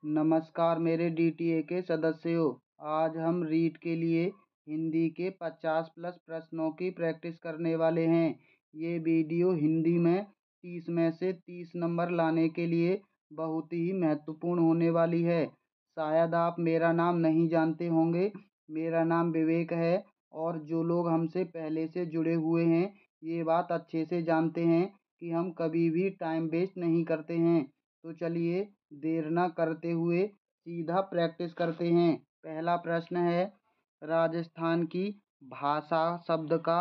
नमस्कार मेरे डीटीए के सदस्यों। आज हम रीट के लिए हिंदी के 50 प्लस प्रश्नों की प्रैक्टिस करने वाले हैं। ये वीडियो हिंदी में 30 में से 30 नंबर लाने के लिए बहुत ही महत्वपूर्ण होने वाली है। शायद आप मेरा नाम नहीं जानते होंगे। मेरा नाम विवेक है और जो लोग हमसे पहले से जुड़े हुए हैं ये बात अच्छे से जानते हैं कि हम कभी भी टाइम वेस्ट नहीं करते हैं। तो चलिए देर न करते हुए सीधा प्रैक्टिस करते हैं। पहला प्रश्न है, राजस्थान की भाषा शब्द का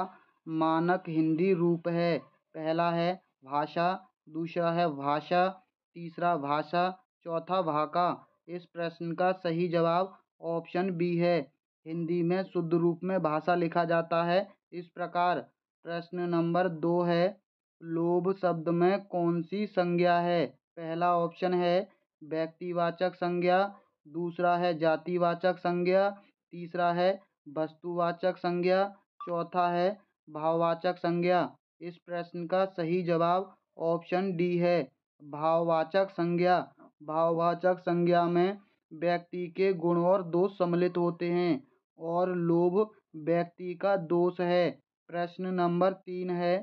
मानक हिंदी रूप है। पहला है भाषा, दूसरा है भाषा, तीसरा भाषा, चौथा भाका। इस प्रश्न का सही जवाब ऑप्शन बी है। हिंदी में शुद्ध रूप में भाषा लिखा जाता है इस प्रकार। प्रश्न नंबर 2 है, लोभ शब्द में कौन सी संज्ञा है। पहला ऑप्शन है व्यक्तिवाचक संज्ञा, दूसरा है जातिवाचक संज्ञा, तीसरा है वस्तुवाचक संज्ञा, चौथा है भाववाचक संज्ञा। इस प्रश्न का सही जवाब ऑप्शन डी है, भाववाचक संज्ञा। भाववाचक संज्ञा में व्यक्ति के गुण और दोष सम्मिलित होते हैं और लोभ व्यक्ति का दोष है। प्रश्न नंबर 3 है,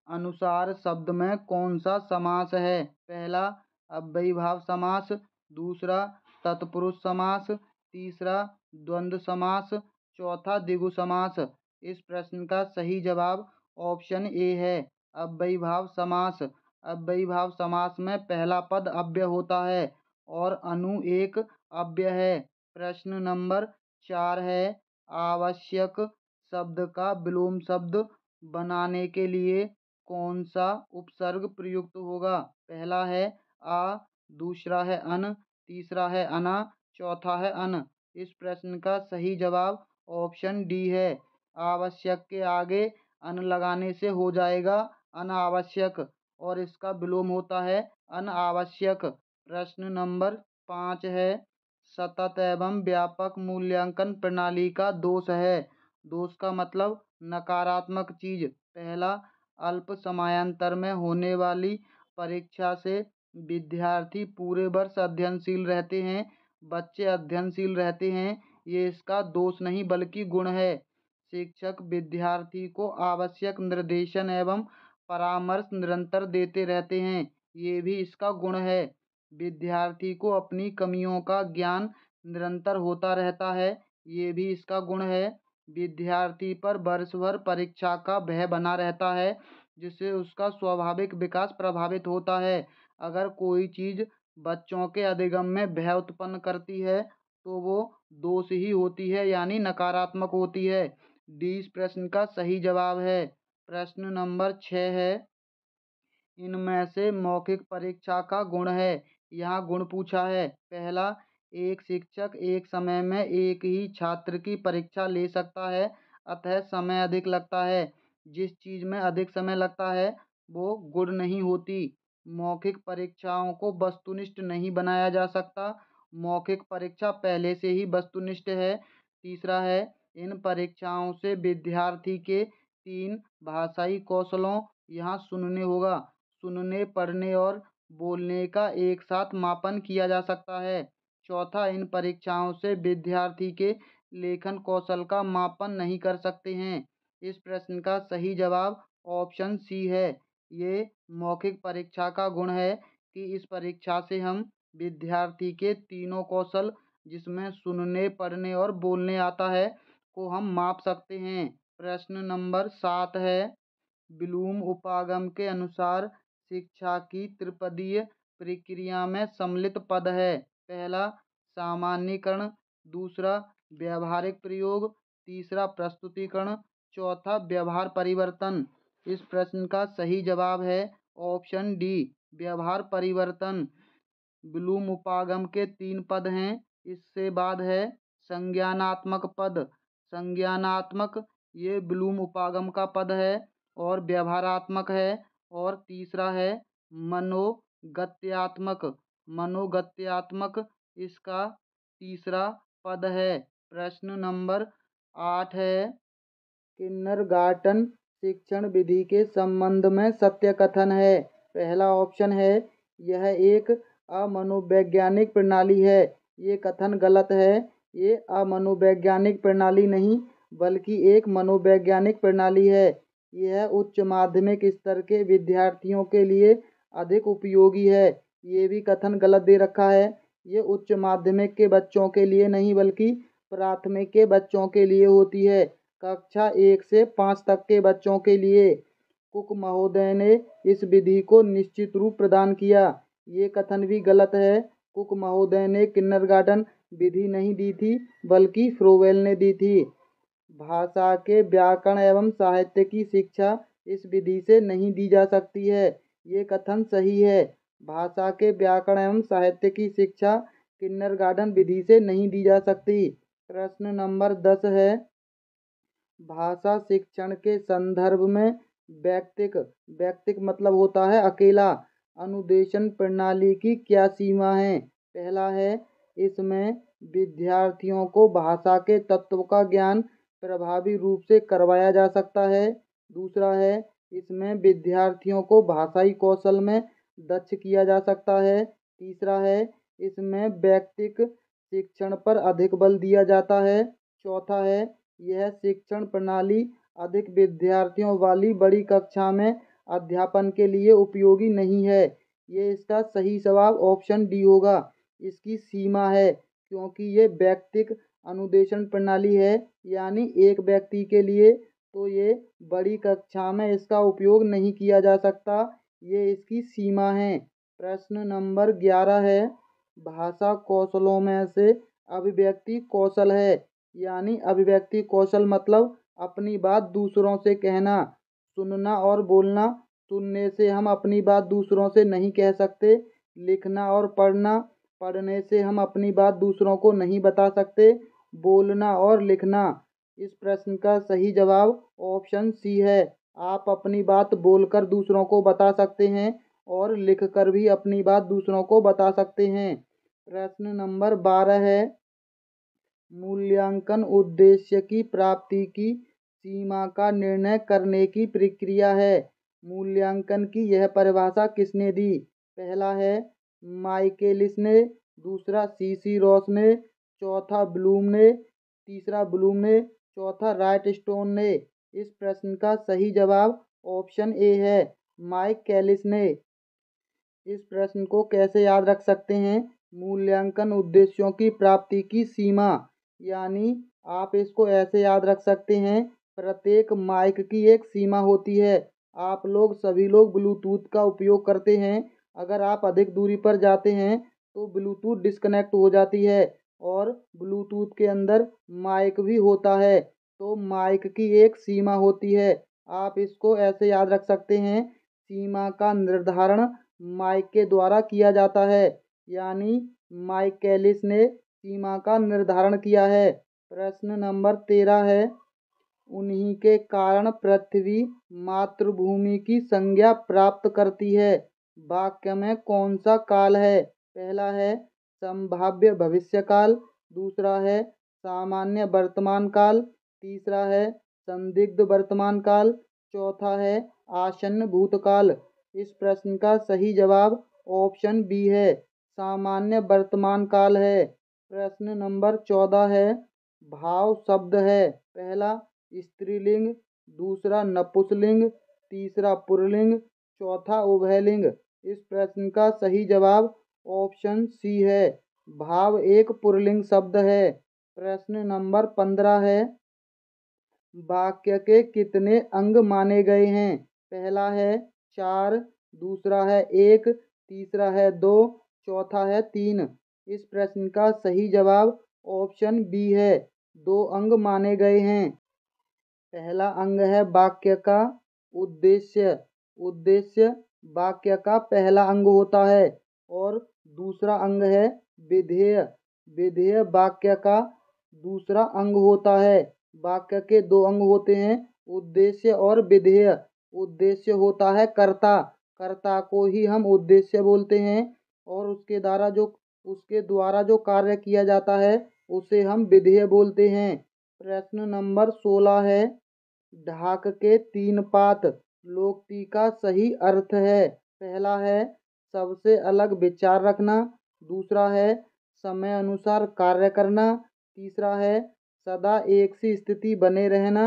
अनुसार शब्द में कौन सा समास है। पहला अव्ययीभाव समास, दूसरा तत्पुरुष समास, तीसरा द्वंद्व समास, चौथा द्विगु समास। इस प्रश्न का सही जवाब ऑप्शन ए है, अव्ययीभाव समास। अव्ययीभाव समास में पहला पद अव्यय होता है और अनु एक अव्यय है। प्रश्न नंबर 4 है, आवश्यक शब्द का विलोम शब्द बनाने के लिए कौन सा उपसर्ग प्रयुक्त होगा। पहला है आ, दूसरा है अन, तीसरा है अना, चौथा है अन। इस प्रश्न का सही जवाब ऑप्शन डी है, आवश्यक के आगे अन लगाने से हो जाएगा अनावश्यक और इसका विलोम होता है अनावश्यक। प्रश्न नंबर 5 है, सतत एवं व्यापक मूल्यांकन प्रणाली का दोष है। दोष का मतलब नकारात्मक चीज। पहला, अल्प समयांतर में होने वाली परीक्षा से विद्यार्थी पूरे वर्ष अध्ययनशील रहते हैं, बच्चे अध्ययनशील रहते हैं। ये इसका दोष नहीं बल्कि गुण है। शिक्षक विद्यार्थी को आवश्यक निर्देशन एवं परामर्श निरंतर देते रहते हैं, ये भी इसका गुण है। विद्यार्थी को अपनी कमियों का ज्ञान निरंतर होता रहता है, ये भी इसका गुण है। विद्यार्थी पर वर्ष भर परीक्षा का भय बना रहता है जिससे उसका स्वाभाविक विकास प्रभावित होता है। अगर कोई चीज़ बच्चों के अधिगम में भय उत्पन्न करती है तो वो दोष ही होती है यानी नकारात्मक होती है। डी इस प्रश्न का सही जवाब है। प्रश्न नंबर 6 है, इनमें से मौखिक परीक्षा का गुण है। यहाँ गुण पूछा है। पहला, एक शिक्षक एक समय में एक ही छात्र की परीक्षा ले सकता है, अतः समय अधिक लगता है। जिस चीज़ में अधिक समय लगता है वो गुण नहीं होती। मौखिक परीक्षाओं को वस्तुनिष्ठ नहीं बनाया जा सकता, मौखिक परीक्षा पहले से ही वस्तुनिष्ठ है। तीसरा है, इन परीक्षाओं से विद्यार्थी के 3 भाषाई कौशलों, यहाँ सुनने होगा, सुनने, पढ़ने और बोलने का एक साथ मापन किया जा सकता है। चौथा, इन परीक्षाओं से विद्यार्थी के लेखन कौशल का मापन नहीं कर सकते हैं। इस प्रश्न का सही जवाब ऑप्शन सी है। ये मौखिक परीक्षा का गुण है कि इस परीक्षा से हम विद्यार्थी के तीनों कौशल, जिसमें सुनने, पढ़ने और बोलने आता है, को हम माप सकते हैं। प्रश्न नंबर 7 है, ब्लूम उपागम के अनुसार शिक्षा की त्रिपदीय प्रक्रिया में सम्मिलित पद है। पहला सामान्यीकरण, दूसरा व्यावहारिक प्रयोग, तीसरा प्रस्तुतिकरण, चौथा व्यवहार परिवर्तन। इस प्रश्न का सही जवाब है ऑप्शन डी, व्यवहार परिवर्तन। ब्लूम उपागम के 3 पद हैं। इससे बाद है संज्ञानात्मक पद। संज्ञानात्मक ये ब्लूम उपागम का पद है और व्यवहारात्मक है। और तीसरा है मनोगत्यात्मक। मनोगत्यात्मक इसका तीसरा पद है। प्रश्न नंबर 8 है, किंडरगार्टन शिक्षण विधि के संबंध में सत्य कथन है। पहला ऑप्शन है, यह एक अमनोवैज्ञानिक प्रणाली है। ये कथन गलत है। ये अमनोवैज्ञानिक प्रणाली नहीं बल्कि एक मनोवैज्ञानिक प्रणाली है। यह उच्च माध्यमिक स्तर के विद्यार्थियों के लिए अधिक उपयोगी है। ये भी कथन गलत दे रखा है। ये उच्च माध्यमिक के बच्चों के लिए नहीं बल्कि प्राथमिक के बच्चों के लिए होती है, कक्षा 1 से 5 तक के बच्चों के लिए। कुक महोदय ने इस विधि को निश्चित रूप प्रदान किया। ये कथन भी गलत है। कुक महोदय ने किंडरगार्टन विधि नहीं दी थी बल्कि फ्रोवेल ने दी थी। भाषा के व्याकरण एवं साहित्य की शिक्षा इस विधि से नहीं दी जा सकती है। ये कथन सही है। भाषा के व्याकरण एवं साहित्य की शिक्षा किंडरगार्टन विधि से नहीं दी जा सकती। प्रश्न नंबर 10 है, भाषा शिक्षण के संदर्भ में व्यक्तिक मतलब होता है अकेला, अनुदेशन प्रणाली की क्या सीमा है? पहला है, इसमें विद्यार्थियों को भाषा के तत्व का ज्ञान प्रभावी रूप से करवाया जा सकता है। दूसरा है, इसमें विद्यार्थियों को भाषाई कौशल में दक्ष किया जा सकता है। तीसरा है, इसमें व्यक्तिक शिक्षण पर अधिक बल दिया जाता है। चौथा है, यह शिक्षण प्रणाली अधिक विद्यार्थियों वाली बड़ी कक्षा में अध्यापन के लिए उपयोगी नहीं है। ये इसका सही जवाब ऑप्शन डी होगा। इसकी सीमा है क्योंकि ये व्यक्तिक अनुदेशन प्रणाली है, यानी एक व्यक्ति के लिए, तो ये बड़ी कक्षा में इसका उपयोग नहीं किया जा सकता। ये इसकी सीमा है। प्रश्न नंबर 11 है, भाषा कौशलों में से अभिव्यक्ति कौशल है, यानी अभिव्यक्ति कौशल मतलब अपनी बात दूसरों से कहना। सुनना और बोलना, सुनने से हम अपनी बात दूसरों से नहीं कह सकते। लिखना और पढ़ना, पढ़ने से हम अपनी बात दूसरों को नहीं बता सकते। बोलना और लिखना। इस प्रश्न का सही जवाब ऑप्शन सी है। आप अपनी बात बोलकर दूसरों को बता सकते हैं और लिखकर भी अपनी बात दूसरों को बता सकते हैं। प्रश्न नंबर 12 है, मूल्यांकन उद्देश्य की प्राप्ति की सीमा का निर्णय करने की प्रक्रिया है। मूल्यांकन की यह परिभाषा किसने दी? पहला है माइकेलिस ने, दूसरा सीसी रॉस ने, चौथा ब्लूम ने, तीसरा ब्लूम ने, चौथा राइटस्टोन ने। इस प्रश्न का सही जवाब ऑप्शन ए है, माइकेलिस ने। इस प्रश्न को कैसे याद रख सकते हैं? मूल्यांकन उद्देश्यों की प्राप्ति की सीमा, यानी आप इसको ऐसे याद रख सकते हैं, प्रत्येक माइक की एक सीमा होती है। आप लोग सभी लोग ब्लूटूथ का उपयोग करते हैं। अगर आप अधिक दूरी पर जाते हैं तो ब्लूटूथ डिस्कनेक्ट हो जाती है और ब्लूटूथ के अंदर माइक भी होता है, तो माइक की एक सीमा होती है। आप इसको ऐसे याद रख सकते हैं, सीमा का निर्धारण माइक के द्वारा किया जाता है, यानी माइकेलिस ने सीमा का निर्धारण किया है। प्रश्न नंबर 13 है, उन्हीं के कारण पृथ्वी मातृभूमि की संज्ञा प्राप्त करती है। वाक्य में कौन सा काल है? पहला है संभाव्य भविष्य काल, दूसरा है सामान्य वर्तमान काल, तीसरा है संदिग्ध वर्तमान काल, चौथा है आसन्न भूतकाल। इस प्रश्न का सही जवाब ऑप्शन बी है, सामान्य वर्तमान काल है। प्रश्न नंबर 14 है, भाव शब्द है, पहला स्त्रीलिंग, दूसरा नपुंसकलिंग, तीसरा पुल्लिंग, चौथा उभयलिंग। इस प्रश्न का सही जवाब ऑप्शन सी है, भाव एक पुल्लिंग शब्द है। प्रश्न नंबर 15 है, वाक्य के कितने अंग माने गए हैं? पहला है 4, दूसरा है 1, तीसरा है 2, चौथा है 3। इस प्रश्न का सही जवाब ऑप्शन बी है, 2 अंग माने गए हैं। पहला अंग है वाक्य का उद्देश्य। उद्देश्य वाक्य का पहला अंग होता है। और दूसरा अंग है विधेय। विधेय वाक्य का दूसरा अंग होता है। वाक्य के 2 अंग होते हैं, उद्देश्य और विधेय। उद्देश्य होता है कर्ता, कर्ता को ही हम उद्देश्य बोलते हैं, और उसके द्वारा जो कार्य किया जाता है उसे हम विधेय बोलते हैं। प्रश्न नंबर 16 है, ढाक के 3 पात लोकोक्ति का सही अर्थ है। पहला है सबसे अलग विचार रखना। दूसरा है समय अनुसार कार्य करना। तीसरा है सदा एक सी स्थिति बने रहना।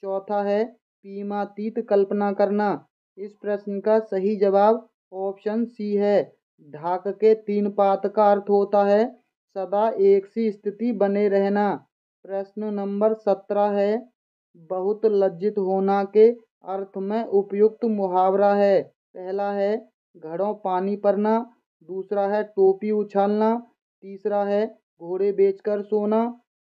चौथा है सीमातीत कल्पना करना। इस प्रश्न का सही जवाब ऑप्शन सी है। ढाक के तीन पात का अर्थ होता है सदा एक सी स्थिति बने रहना। प्रश्न नंबर 17 है, बहुत लज्जित होना के अर्थ में उपयुक्त मुहावरा है। पहला है घड़ों पानी भरना। दूसरा है टोपी उछालना। तीसरा है घोड़े बेचकर सोना।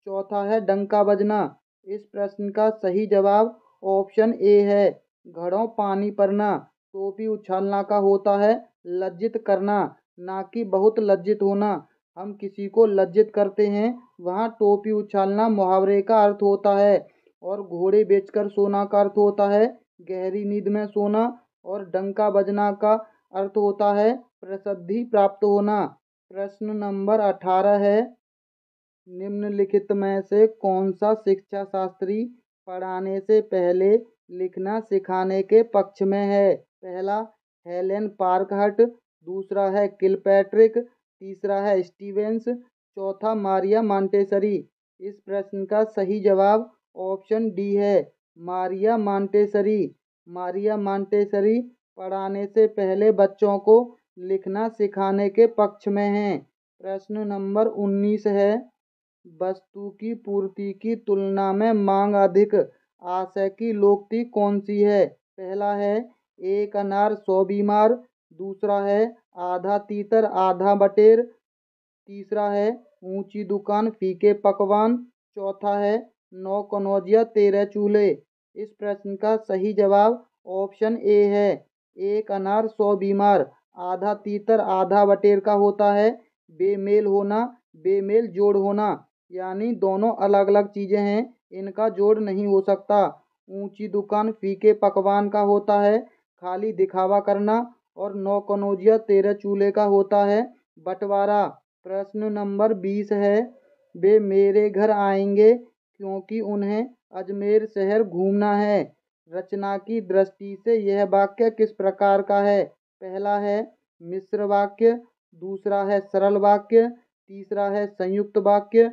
चौथा है डंका बजना। इस प्रश्न का सही जवाब ऑप्शन ए है, घड़ों पानी भरना। टोपी उछालना का होता है लज्जित करना, ना कि बहुत लज्जित होना। हम किसी को लज्जित करते हैं, वहाँ टोपी उछालना मुहावरे का अर्थ होता है। और घोड़े बेचकर सोना का अर्थ होता है गहरी नींद में सोना। और डंका बजना का अर्थ होता है प्रसिद्धि प्राप्त होना। प्रश्न नंबर 18 है, निम्नलिखित में से कौन सा शिक्षा शास्त्री पढ़ाने से पहले लिखना सिखाने के पक्ष में है? पहला हेलेन पार्कहट। दूसरा है किलपैट्रिक। तीसरा है स्टीवेंस। चौथा मारिया मांटेसरी। इस प्रश्न का सही जवाब ऑप्शन डी है, मारिया मांटेसरी। मारिया मांटेसरी पढ़ाने से पहले बच्चों को लिखना सिखाने के पक्ष में हैं। प्रश्न नंबर 19 है, वस्तु की पूर्ति की तुलना में मांग अधिक आशय की लोकोक्ति कौन सी है? पहला है एक अनार 100 बीमार। दूसरा है आधा तीतर आधा बटेर। तीसरा है ऊंची दुकान फीके पकवान। चौथा है 9 कनौजिया 13 चूल्हे। इस प्रश्न का सही जवाब ऑप्शन ए है, एक अनार 100 बीमार। आधा तीतर आधा बटेर का होता है बेमेल होना, बेमेल जोड़ होना, यानी दोनों अलग अलग चीजें हैं, इनका जोड़ नहीं हो सकता। ऊंची दुकान फीके पकवान का होता है खाली दिखावा करना। और 9 कनौजिया 13 चूल्हे का होता है बंटवारा। प्रश्न नंबर 20 है, वे मेरे घर आएंगे क्योंकि उन्हें अजमेर शहर घूमना है। रचना की दृष्टि से यह वाक्य किस प्रकार का है? पहला है मिश्र वाक्य। दूसरा है सरल वाक्य। तीसरा है संयुक्त वाक्य।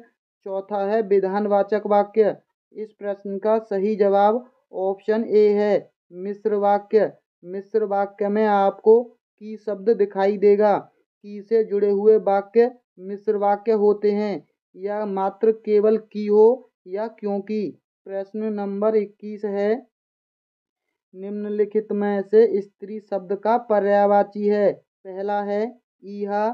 चौथा है विधानवाचक वाक्य। इस प्रश्न का सही जवाब ऑप्शन ए है, मिश्र वाक्य। मिश्र वाक्य में आपको की शब्द दिखाई देगा। की से जुड़े हुए वाक्य मिश्र वाक्य होते हैं, या मात्र केवल की हो या क्योंकि। प्रश्न नंबर 21 है, निम्नलिखित में से स्त्री शब्द का पर्यायवाची है? पहला है ईहा।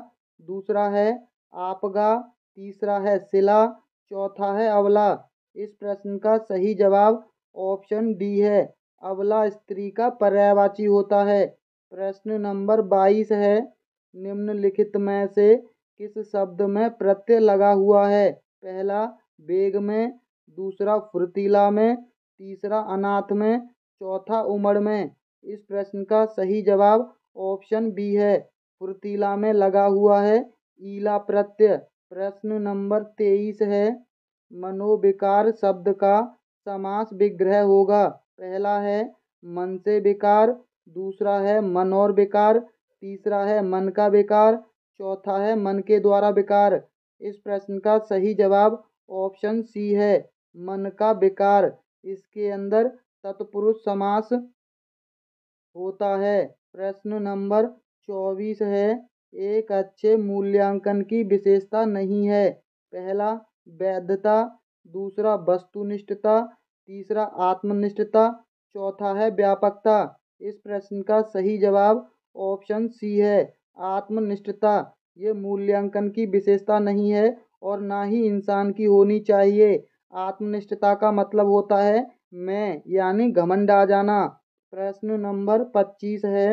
दूसरा है आपगा। तीसरा है सिला। चौथा है अबला। इस प्रश्न का सही जवाब ऑप्शन डी है, अबला स्त्री का पर्यायवाची होता है। प्रश्न नंबर 22 है, निम्नलिखित में से किस शब्द में प्रत्यय लगा हुआ है? पहला बेग में। दूसरा फुर्तीला में। तीसरा अनाथ में। चौथा उमड़ में। इस प्रश्न का सही जवाब ऑप्शन बी है, फुर्तीला में लगा हुआ है ईला प्रत्यय। प्रश्न नंबर 23 है, मनोविकार शब्द का समास विग्रह होगा। पहला है मन से विकार। दूसरा है मन और विकार। तीसरा है मन का विकार। चौथा है मन के द्वारा विकार। इस प्रश्न का सही जवाब ऑप्शन सी है, मन का विकार। इसके अंदर तत्पुरुष समास होता है। प्रश्न नंबर 24 है, एक अच्छे मूल्यांकन की विशेषता नहीं है। पहला वैधता। दूसरा वस्तुनिष्ठता। तीसरा आत्मनिष्ठता। चौथा है व्यापकता। इस प्रश्न का सही जवाब ऑप्शन सी है, आत्मनिष्ठता। ये मूल्यांकन की विशेषता नहीं है और ना ही इंसान की होनी चाहिए। आत्मनिष्ठता का मतलब होता है मैं, यानी घमंड आ जाना। प्रश्न नंबर 25 है,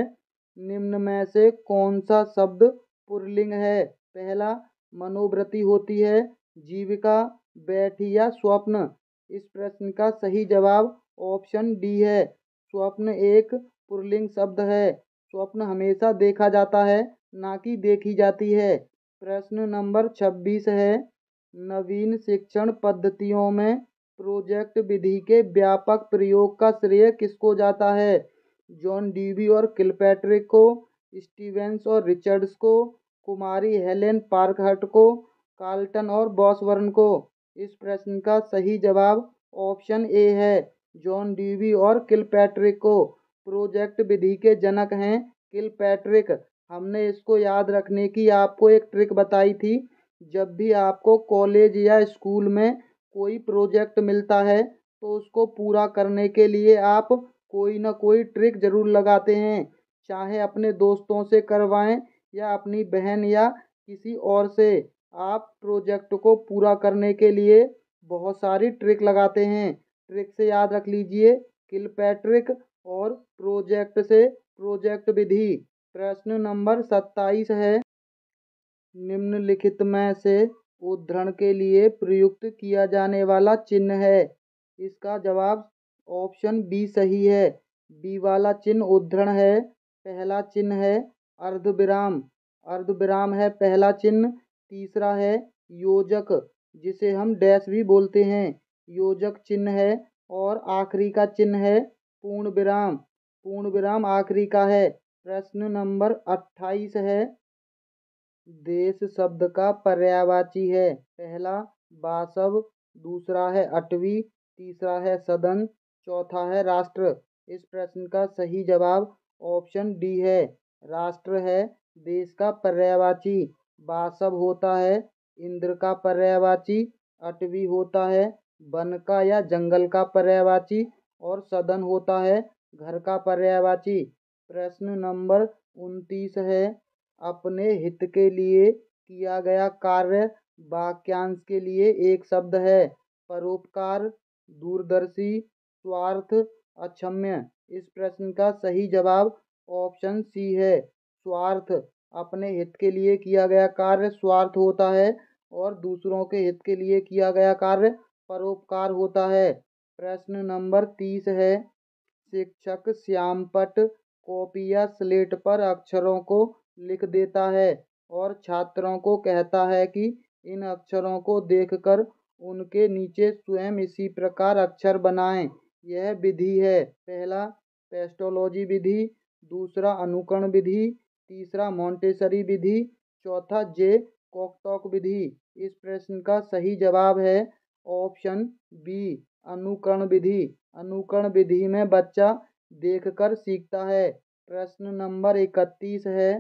निम्न में से कौन सा शब्द पुल्लिंग है? पहला मनोवृत्ति होती है, जीविका, बैठी या स्वप्न। इस प्रश्न का सही जवाब ऑप्शन डी है, स्वप्न एक पुल्लिंग शब्द है। स्वप्न हमेशा देखा जाता है, ना कि देखी जाती है। प्रश्न नंबर 26 है, नवीन शिक्षण पद्धतियों में प्रोजेक्ट विधि के व्यापक प्रयोग का श्रेय किसको जाता है? जॉन डीवी और किलपैट्रिक को, स्टीवेंस और रिचर्ड्स को, कुमारी हेलेन पार्कहर्ट को, कार्ल्टन और बॉसवर्न को। इस प्रश्न का सही जवाब ऑप्शन ए है, जॉन ड्यूवी और किलपैट्रिक को। प्रोजेक्ट विधि के जनक हैं किलपैट्रिक। हमने इसको याद रखने की आपको एक ट्रिक बताई थी। जब भी आपको कॉलेज या स्कूल में कोई प्रोजेक्ट मिलता है तो उसको पूरा करने के लिए आप कोई ना कोई ट्रिक जरूर लगाते हैं, चाहे अपने दोस्तों से करवाएं या अपनी बहन या किसी और से। आप प्रोजेक्ट को पूरा करने के लिए बहुत सारी ट्रिक लगाते हैं। ट्रिक से याद रख लीजिए, किलपैट्रिक और प्रोजेक्ट से प्रोजेक्ट विधि। प्रश्न नंबर 27 है, निम्नलिखित में से उद्धरण के लिए प्रयुक्त किया जाने वाला चिन्ह है। इसका जवाब ऑप्शन बी सही है। बी वाला चिन्ह उद्धरण है। पहला चिन्ह है अर्धविराम। अर्धविराम है पहला चिन्ह। तीसरा है योजक, जिसे हम डैश भी बोलते हैं, योजक चिन्ह है। और आखिरी का चिन्ह है पूर्ण विराम। पूर्ण विराम आखिरी का है। प्रश्न नंबर 28 है, देश शब्द का पर्यायवाची है। पहला वासव, दूसरा है अटवी, तीसरा है सदन, चौथा है राष्ट्र। इस प्रश्न का सही जवाब ऑप्शन डी है, राष्ट्र है देश का पर्यायवाची। वासव होता है इंद्र का पर्यायवाची, अटवी होता है वन का या जंगल का पर्यायवाची, और सदन होता है घर का पर्यायवाची। प्रश्न नंबर 29 है, अपने हित के लिए किया गया कार्य वाक्यांश के लिए एक शब्द है। परोपकार, दूरदर्शी, स्वार्थ, अक्षम्य। इस प्रश्न का सही जवाब ऑप्शन सी है, स्वार्थ। अपने हित के लिए किया गया कार्य स्वार्थ होता है और दूसरों के हित के लिए किया गया कार्य परोपकार होता है। प्रश्न नंबर 30 है, शिक्षक श्यामपट्ट कॉपी या स्लेट पर अक्षरों को लिख देता है और छात्रों को कहता है कि इन अक्षरों को देखकर उनके नीचे स्वयं इसी प्रकार अक्षर बनाएं। यह विधि है, पहला पेस्टोलॉजी विधि, दूसरा अनुकरण विधि, तीसरा मॉन्टेसरी विधि, चौथा जे कोकटॉक विधि। इस प्रश्न का सही जवाब है ऑप्शन बी, अनुकरण विधि। अनुकरण विधि में बच्चा देखकर सीखता है। प्रश्न नंबर 31 है,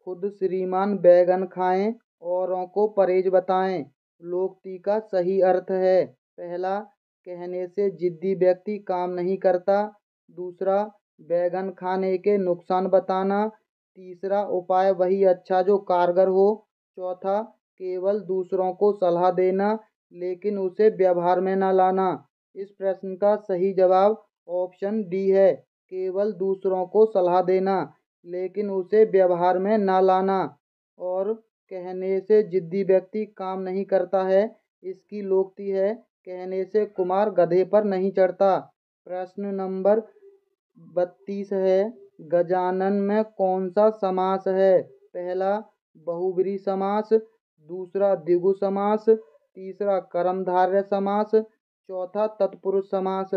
खुद श्रीमान बैगन खाएं औरों को परहेज बताएं। लोकोक्ति का सही अर्थ है। पहला, कहने से जिद्दी व्यक्ति काम नहीं करता। दूसरा, बैगन खाने के नुकसान बताना। तीसरा, उपाय वही अच्छा जो कारगर हो। चौथा, केवल दूसरों को सलाह देना लेकिन उसे व्यवहार में न लाना। इस प्रश्न का सही जवाब ऑप्शन डी है, केवल दूसरों को सलाह देना लेकिन उसे व्यवहार में न लाना। और कहने से जिद्दी व्यक्ति काम नहीं करता है, इसकी लोकोक्ति है, कहने से कुमार गधे पर नहीं चढ़ता। प्रश्न नंबर 32 है, गजानन में कौन सा समास है। पहला बहुब्रीहि समास, दूसरा द्विगु समास, तीसरा कर्मधारय समास, चौथा तत्पुरुष समास।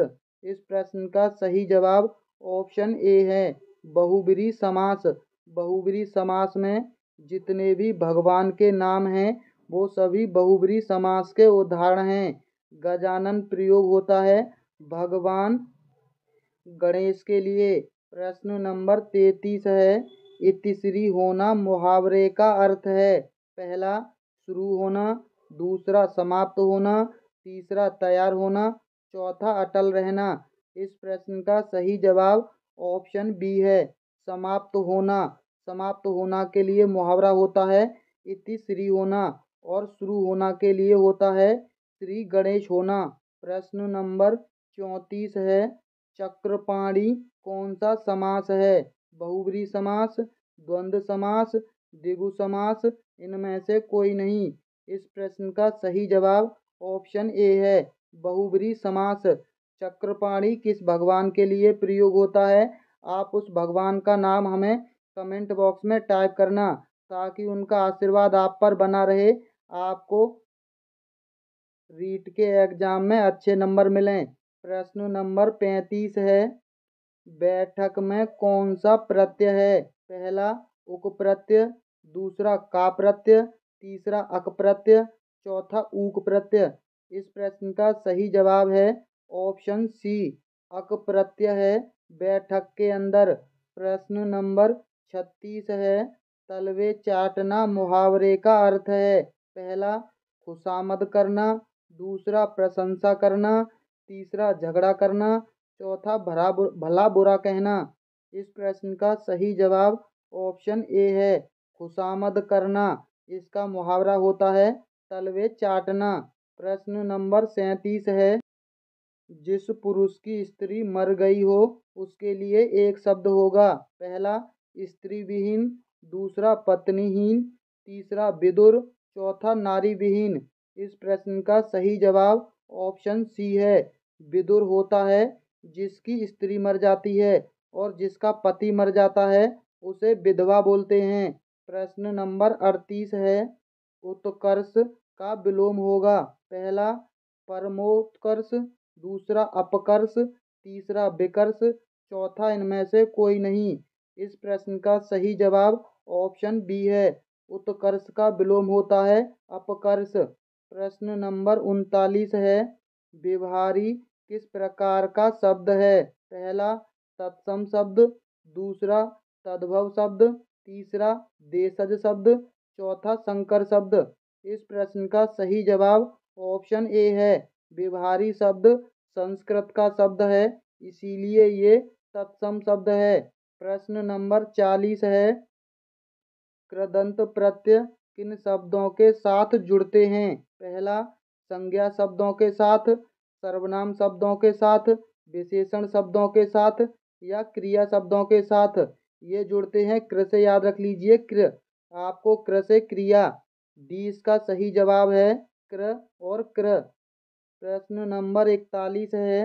इस प्रश्न का सही जवाब ऑप्शन ए है, बहुब्रीहि समास। बहुब्रीहि समास में जितने भी भगवान के नाम हैं वो सभी बहुब्रीहि समास के उदाहरण हैं। गजानन प्रयोग होता है भगवान गणेश के लिए। प्रश्न नंबर 33 है, इतिश्री होना मुहावरे का अर्थ है। पहला शुरू होना, दूसरा समाप्त होना, तीसरा तैयार होना, चौथा अटल रहना। इस प्रश्न का सही जवाब ऑप्शन बी है, समाप्त होना। समाप्त होना के लिए मुहावरा होता है इतिश्री होना और शुरू होना के लिए होता है श्री गणेश होना। प्रश्न नंबर 34 है, चक्रपाणी कौन सा समास है। बहुब्रीहि समास, द्वंद्व समास, द्विगु समास, इनमें से कोई नहीं। इस प्रश्न का सही जवाब ऑप्शन ए है, बहुब्रीहि समास। चक्रपाणी किस भगवान के लिए प्रयोग होता है, आप उस भगवान का नाम हमें कमेंट बॉक्स में टाइप करना ताकि उनका आशीर्वाद आप पर बना रहे, आपको रीट के एग्जाम में अच्छे नंबर मिलें। प्रश्न नंबर 35 है, बैठक में कौन सा प्रत्यय है। पहला उक प्रत्यय, दूसरा का प्रत्यय, तीसरा अक प्रत्यय, चौथा ऊक प्रत्यय। इस प्रश्न का सही जवाब है ऑप्शन सी, अक प्रत्यय है बैठक के अंदर। प्रश्न नंबर 36 है, तलवे चाटना मुहावरे का अर्थ है। पहला खुशामद करना, दूसरा प्रशंसा करना, तीसरा झगड़ा करना, चौथा भला बुरा कहना। इस प्रश्न का सही जवाब ऑप्शन ए है, खुशामद करना। इसका मुहावरा होता है तलवे चाटना। प्रश्न नंबर 37 है, जिस पुरुष की स्त्री मर गई हो उसके लिए एक शब्द होगा। पहला स्त्री विहीन, दूसरा पत्नीहीन, तीसरा विदुर, चौथा नारी विहीन। इस प्रश्न का सही जवाब ऑप्शन सी है, विदुर होता है। जिसकी स्त्री मर जाती है और जिसका पति मर जाता है उसे विधवा बोलते हैं। प्रश्न नंबर 38 है, उत्कर्ष का विलोम होगा। पहला परमोत्कर्ष, दूसरा अपकर्ष, तीसरा विकर्ष, चौथा इनमें से कोई नहीं। इस प्रश्न का सही जवाब ऑप्शन बी है, उत्कर्ष का विलोम होता है अपकर्ष। प्रश्न नंबर 39 है, व्यवहारी किस प्रकार का शब्द है। पहला तत्सम शब्द, दूसरा तद्भव शब्द, तीसरा देशज शब्द, चौथा संकर शब्द। इस प्रश्न का सही जवाब ऑप्शन ए है, व्यवहारी शब्द संस्कृत का शब्द है, इसीलिए ये तत्सम शब्द है। प्रश्न नंबर 40 है, कृदंत प्रत्यय किन शब्दों के साथ जुड़ते हैं। पहला संज्ञा शब्दों के साथ, सर्वनाम शब्दों के साथ, विशेषण शब्दों के साथ या क्रिया शब्दों के साथ। ये जुड़ते हैं कृ से, याद रख लीजिए कृ। आपको कृ से क्रिया, डी इसका सही जवाब है, कृ और कृ। प्रश्न नंबर 41 है,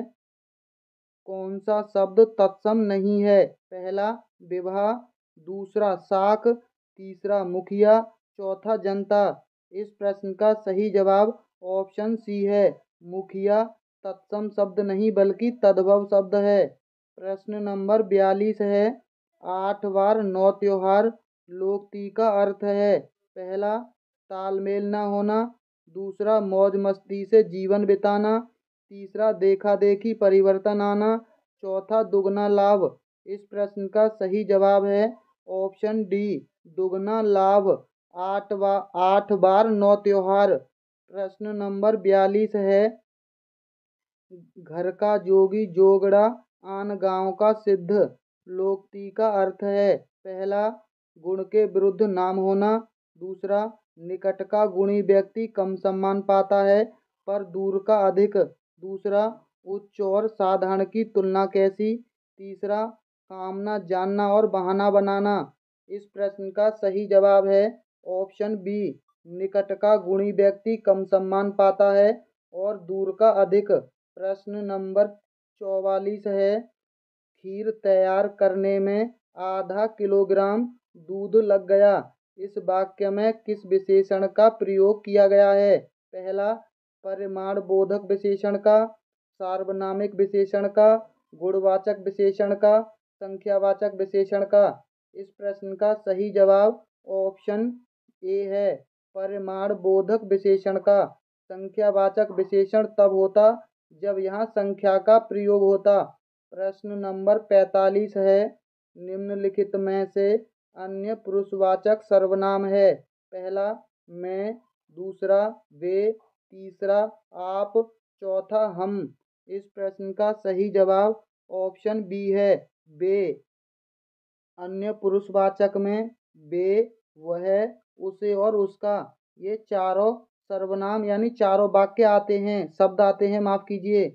कौन सा शब्द तत्सम नहीं है। पहला विवाह, दूसरा साख, तीसरा मुखिया, चौथा जनता। इस प्रश्न का सही जवाब ऑप्शन सी है, मुखिया तत्सम शब्द नहीं बल्कि तद्भव शब्द है। प्रश्न नंबर 42 है, 8 बार 9 त्योहार लोकती का अर्थ है। पहला तालमेल न होना, दूसरा मौज मस्ती से जीवन बिताना, तीसरा देखा देखी परिवर्तन आना, चौथा दुगना लाभ। इस प्रश्न का सही जवाब है ऑप्शन डी, दुगना लाभ। 8 बार 9 त्योहार। प्रश्न नंबर 42 है, घर का जोगी जोगड़ा आन गांव का सिद्ध लोकती का अर्थ है। पहला गुण के विरुद्ध नाम होना, दूसरा निकट का गुणी व्यक्ति कम सम्मान पाता है पर दूर का अधिक, दूसरा उच्च और साधारण की तुलना कैसी, तीसरा कामना जानना और बहाना बनाना। इस प्रश्न का सही जवाब है ऑप्शन बी, निकट का गुणी व्यक्ति कम सम्मान पाता है और दूर का अधिक। प्रश्न नंबर 44 है, खीर तैयार करने में आधा किलोग्राम दूध लग गया। इस वाक्य में किस विशेषण का प्रयोग किया गया है। पहला परिमाण बोधक विशेषण का, सार्वनामिक विशेषण का, गुणवाचक विशेषण का, संख्यावाचक विशेषण का। इस प्रश्न का सही जवाब ऑप्शन ए है, परिमाण बोधक विशेषण का। संख्यावाचक विशेषण तब होता जब यहाँ संख्या का प्रयोग होता। प्रश्न नंबर 45 है, निम्नलिखित में से अन्य पुरुषवाचक सर्वनाम है। पहला मैं, दूसरा वे, तीसरा आप, चौथा हम। इस प्रश्न का सही जवाब ऑप्शन बी है, वे। अन्य पुरुषवाचक में वे, वह, उसे और उसका, ये चारों सर्वनाम यानी चारों वाक्य आते हैं, शब्द आते हैं, माफ कीजिए।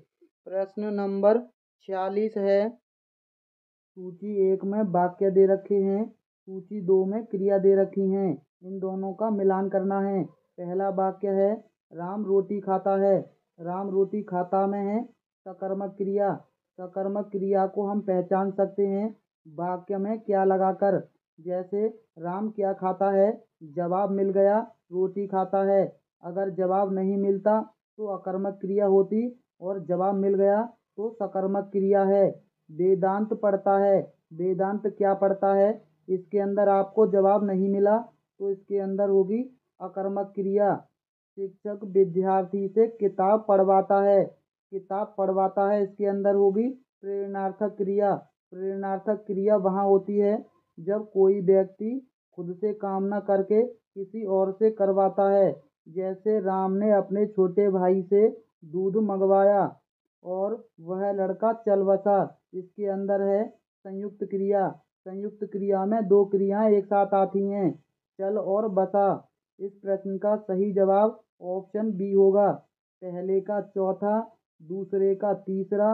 प्रश्न नंबर 46 है, सूची 1 में वाक्य दे रखे हैं, सूची 2 में क्रिया दे रखी हैं, इन दोनों का मिलान करना है। पहला वाक्य है, राम रोटी खाता है। राम रोटी खाता में है सकर्मक क्रिया। सकर्मक क्रिया को हम पहचान सकते हैं वाक्य में क्या लगाकर, जैसे राम क्या खाता है, जवाब मिल गया रोटी खाता है। अगर जवाब नहीं मिलता तो अकर्मक क्रिया होती और जवाब मिल गया तो सकर्मक क्रिया है। वेदांत पढ़ता है, वेदांत क्या पढ़ता है, इसके अंदर आपको जवाब नहीं मिला तो इसके अंदर होगी अकर्मक क्रिया। शिक्षक विद्यार्थी से किताब पढ़वाता है। किताब पढ़वाता है इसके अंदर होगी प्रेरणार्थक क्रिया। प्रेरणार्थक क्रिया वहाँ होती है जब कोई व्यक्ति खुद से काम न करके किसी और से करवाता है। जैसे राम ने अपने छोटे भाई से दूध मंगवाया और वह लड़का चल बसा। इसके अंदर है संयुक्त क्रिया। संयुक्त क्रिया में दो क्रियाएं एक साथ आती हैं, चल और बसा। इस प्रश्न का सही जवाब ऑप्शन बी होगा। पहले का चौथा, दूसरे का तीसरा,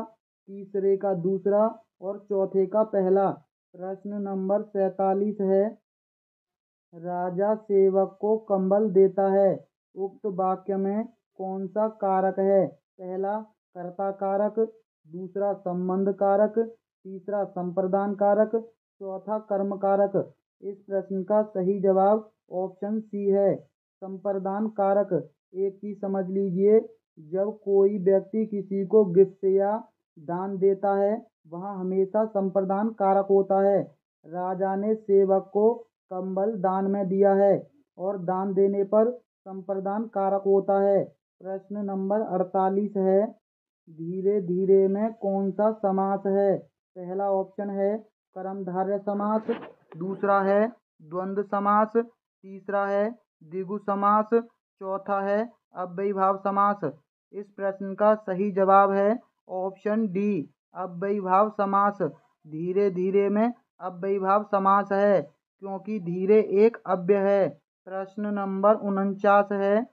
तीसरे का दूसरा और चौथे का पहला। प्रश्न नंबर 47 है, राजा सेवक को कंबल देता है। उक्त वाक्य में कौन सा कारक है? पहला कर्ता कारक, दूसरा संबंध कारक, तीसरा संप्रदान कारक, चौथा कर्म कारक। इस प्रश्न का सही जवाब ऑप्शन सी है, संप्रदान कारक। एक चीज समझ लीजिए, जब कोई व्यक्ति किसी को गिफ्ट या दान देता है वहाँ हमेशा संप्रदान कारक होता है। राजा ने सेवक को कंबल दान में दिया है और दान देने पर संप्रदान कारक होता है। प्रश्न नंबर 48 है, धीरे धीरे में कौन सा समास है? पहला ऑप्शन है कर्मधारय समास, दूसरा है द्वंद्व समास, तीसरा है द्विगु समास, चौथा है अव्ययीभाव समास। इस प्रश्न का सही जवाब है ऑप्शन डी, अव्ययीभाव समास। धीरे धीरे में अव्ययीभाव समास है क्योंकि धीरे एक अव्यय है। प्रश्न नंबर 49 है,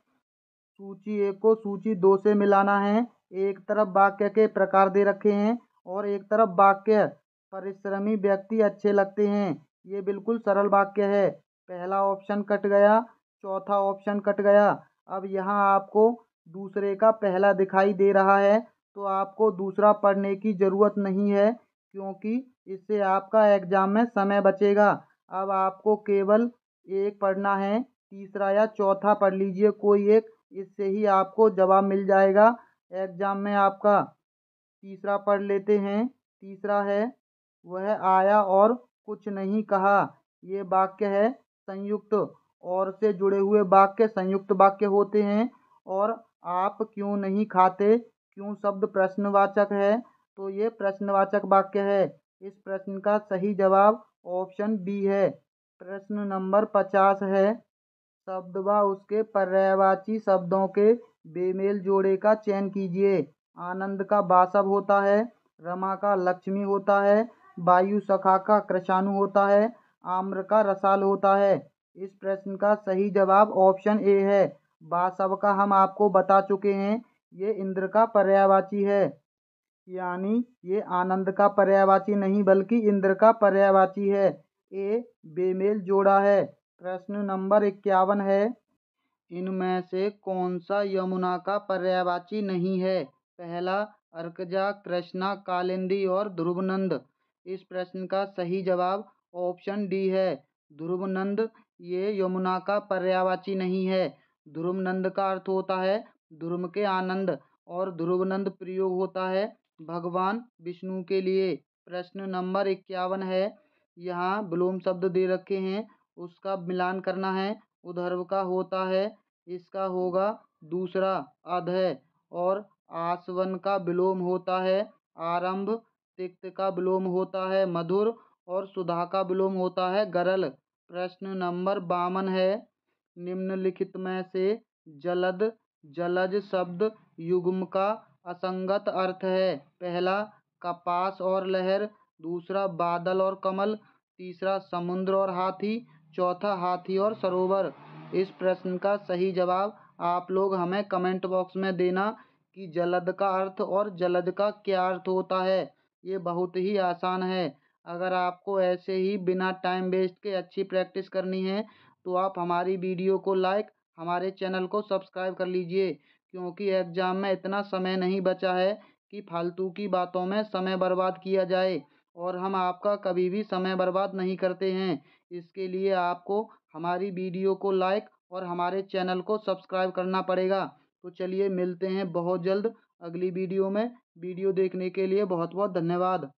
सूची 1 को सूची 2 से मिलाना है। एक तरफ वाक्य के प्रकार दे रखे हैं और एक तरफ वाक्य परिश्रमी व्यक्ति अच्छे लगते हैं। ये बिल्कुल सरल वाक्य है। पहला ऑप्शन कट गया, चौथा ऑप्शन कट गया। अब यहाँ आपको दूसरे का पहला दिखाई दे रहा है तो आपको दूसरा पढ़ने की ज़रूरत नहीं है क्योंकि इससे आपका एग्जाम में समय बचेगा। अब आपको केवल एक पढ़ना है, तीसरा या चौथा पढ़ लीजिए कोई एक, इससे ही आपको जवाब मिल जाएगा एग्जाम में आपका। तीसरा पढ़ लेते हैं। तीसरा है, वह आया और कुछ नहीं कहा। ये वाक्य है संयुक्त। और से जुड़े हुए वाक्य संयुक्त वाक्य होते हैं। और आप क्यों नहीं खाते, क्यों शब्द प्रश्नवाचक है तो ये प्रश्नवाचक वाक्य है। इस प्रश्न का सही जवाब ऑप्शन बी है। प्रश्न नंबर 50 है, शब्द व उसके पर्यायवाची शब्दों के बेमेल जोड़े का चयन कीजिए। आनंद का वासव होता है, रमा का लक्ष्मी होता है, वायु सखा का कृशाणु होता है, आम्र का रसाल होता है। इस प्रश्न का सही जवाब ऑप्शन ए है। वासव का हम आपको बता चुके हैं, ये इंद्र का पर्यायवाची है, यानी ये आनंद का पर्यायवाची नहीं बल्कि इंद्र का पर्यायवाची है। ए बेमेल जोड़ा है। प्रश्न नंबर 51 है, इनमें से कौन सा यमुना का पर्यायवाची नहीं है? पहला अर्कजा, कृष्णा, कालिंदी और ध्रुवनंद। इस प्रश्न का सही जवाब ऑप्शन डी है, ध्रुवनंद। ये यमुना का पर्यायवाची नहीं है। ध्रुवनंद का अर्थ होता है ध्रुव के आनंद और ध्रुवनंद प्रयोग होता है भगवान विष्णु के लिए। प्रश्न नंबर 51 है, यहाँ विलोम शब्द दे रखे हैं, उसका मिलान करना है। उधर्व का होता है, इसका होगा दूसरा अधय। और आसवन का विलोम होता है आरंभ। तिक्त का विलोम होता है मधुर और सुधा का विलोम होता है गरल। प्रश्न नंबर 52 है, निम्नलिखित में से जलद जलज शब्द युग्म का असंगत अर्थ है। पहला कपास और लहर, दूसरा बादल और कमल, तीसरा समुद्र और हाथी, चौथा हाथी और सरोवर। इस प्रश्न का सही जवाब आप लोग हमें कमेंट बॉक्स में देना कि जलद का अर्थ और जलज का क्या अर्थ होता है। ये बहुत ही आसान है। अगर आपको ऐसे ही बिना टाइम वेस्ट के अच्छी प्रैक्टिस करनी है तो आप हमारी वीडियो को लाइक, हमारे चैनल को सब्सक्राइब कर लीजिए क्योंकि एग्ज़ाम में इतना समय नहीं बचा है कि फालतू की बातों में समय बर्बाद किया जाए और हम आपका कभी भी समय बर्बाद नहीं करते हैं। इसके लिए आपको हमारी वीडियो को लाइक और हमारे चैनल को सब्सक्राइब करना पड़ेगा। तो चलिए मिलते हैं बहुत जल्द अगली वीडियो में। वीडियो देखने के लिए बहुत बहुत धन्यवाद।